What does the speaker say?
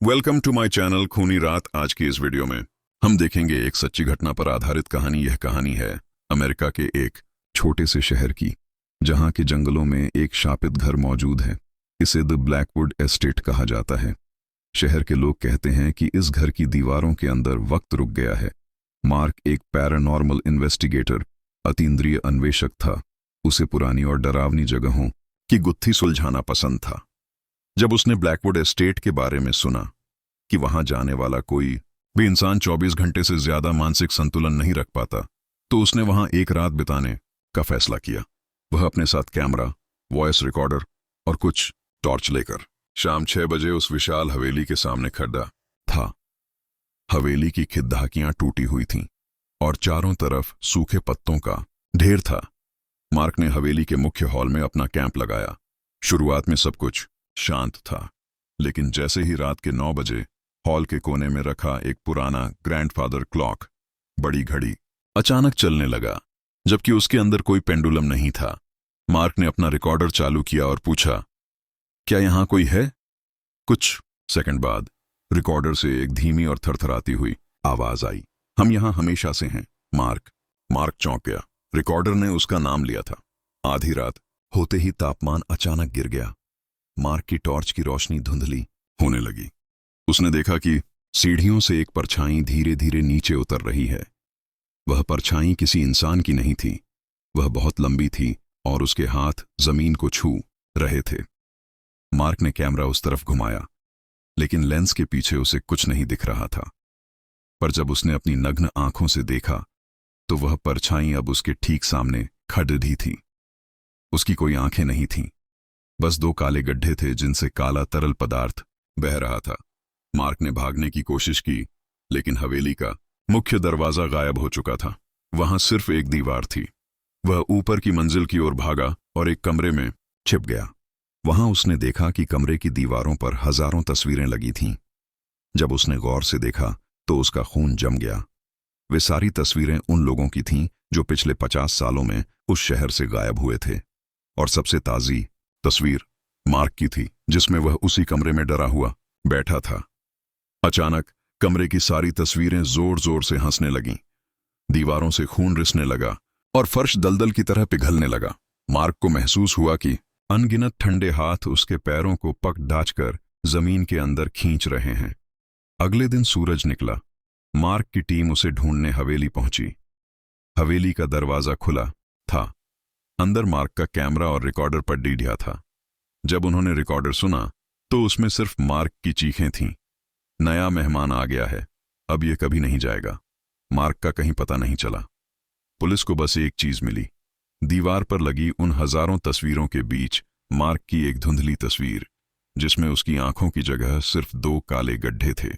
Welcome to my channel खूनी रात। आज की इस वीडियो में हम देखेंगे एक सच्ची घटना पर आधारित कहानी। यह कहानी है अमेरिका के एक छोटे से शहर की, जहां के जंगलों में एक शापित घर मौजूद है। इसे द ब्लैकवुड एस्टेट कहा जाता है। शहर के लोग कहते हैं कि इस घर की दीवारों के अंदर वक्त रुक गया है। मार्क एक पैरानॉर्मल इन्वेस्टिगेटर, अतीन्द्रिय अन्वेषक था। उसे पुरानी और डरावनी जगहों की गुत्थी सुलझाना पसंद था। जब उसने ब्लैकवुड एस्टेट के बारे में सुना कि वहां जाने वाला कोई भी इंसान 24 घंटे से ज्यादा मानसिक संतुलन नहीं रख पाता, तो उसने वहां एक रात बिताने का फैसला किया। वह अपने साथ कैमरा, वॉइस रिकॉर्डर और कुछ टॉर्च लेकर शाम 6 बजे उस विशाल हवेली के सामने खड़ा था। हवेली की खिड़कियां टूटी हुई थीं और चारों तरफ सूखे पत्तों का ढेर था। मार्क ने हवेली के मुख्य हॉल में अपना कैंप लगाया। शुरुआत में सब कुछ शांत था, लेकिन जैसे ही रात के 9 बजे हॉल के कोने में रखा एक पुराना ग्रैंडफादर क्लॉक, बड़ी घड़ी, अचानक चलने लगा, जबकि उसके अंदर कोई पेंडुलम नहीं था। मार्क ने अपना रिकॉर्डर चालू किया और पूछा, क्या यहां कोई है? कुछ सेकंड बाद रिकॉर्डर से एक धीमी और थरथराती हुई आवाज आई, हम यहां हमेशा से हैं, मार्क। मार्क चौंक गया। रिकॉर्डर ने उसका नाम लिया था। आधी रात होते ही तापमान अचानक गिर गया। मार्क की टॉर्च की रोशनी धुंधली होने लगी। उसने देखा कि सीढ़ियों से एक परछाई धीरे धीरे नीचे उतर रही है। वह परछाई किसी इंसान की नहीं थी। वह बहुत लंबी थी और उसके हाथ जमीन को छू रहे थे। मार्क ने कैमरा उस तरफ घुमाया, लेकिन लेंस के पीछे उसे कुछ नहीं दिख रहा था। पर जब उसने अपनी नग्न आंखों से देखा, तो वह परछाई अब उसके ठीक सामने खड़ी थी। उसकी कोई आंखें नहीं थीं, बस 2 काले गड्ढे थे जिनसे काला तरल पदार्थ बह रहा था। मार्क ने भागने की कोशिश की, लेकिन हवेली का मुख्य दरवाजा गायब हो चुका था। वहां सिर्फ एक दीवार थी। वह ऊपर की मंजिल की ओर भागा और एक कमरे में छिप गया। वहां उसने देखा कि कमरे की दीवारों पर हजारों तस्वीरें लगी थीं। जब उसने गौर से देखा तो उसका खून जम गया। वे सारी तस्वीरें उन लोगों की थीं जो पिछले 50 सालों में उस शहर से गायब हुए थे। और सबसे ताजी तस्वीर मार्क की थी, जिसमें वह उसी कमरे में डरा हुआ बैठा था। अचानक कमरे की सारी तस्वीरें जोर जोर से हंसने लगीं। दीवारों से खून रिसने लगा और फर्श दलदल की तरह पिघलने लगा। मार्क को महसूस हुआ कि अनगिनत ठंडे हाथ उसके पैरों को पक डाचकर जमीन के अंदर खींच रहे हैं। अगले दिन सूरज निकला। मार्क की टीम उसे ढूंढने हवेली पहुंची। हवेली का दरवाजा खुला था। अंदर मार्क का कैमरा और रिकॉर्डर पर डीढ़िया था। जब उन्होंने रिकॉर्डर सुना तो उसमें सिर्फ मार्क की चीखें थीं। नया मेहमान आ गया है, अब ये कभी नहीं जाएगा। मार्क का कहीं पता नहीं चला। पुलिस को बस एक चीज मिली, दीवार पर लगी उन हजारों तस्वीरों के बीच मार्क की एक धुंधली तस्वीर, जिसमें उसकी आंखों की जगह सिर्फ 2 काले गड्ढे थे।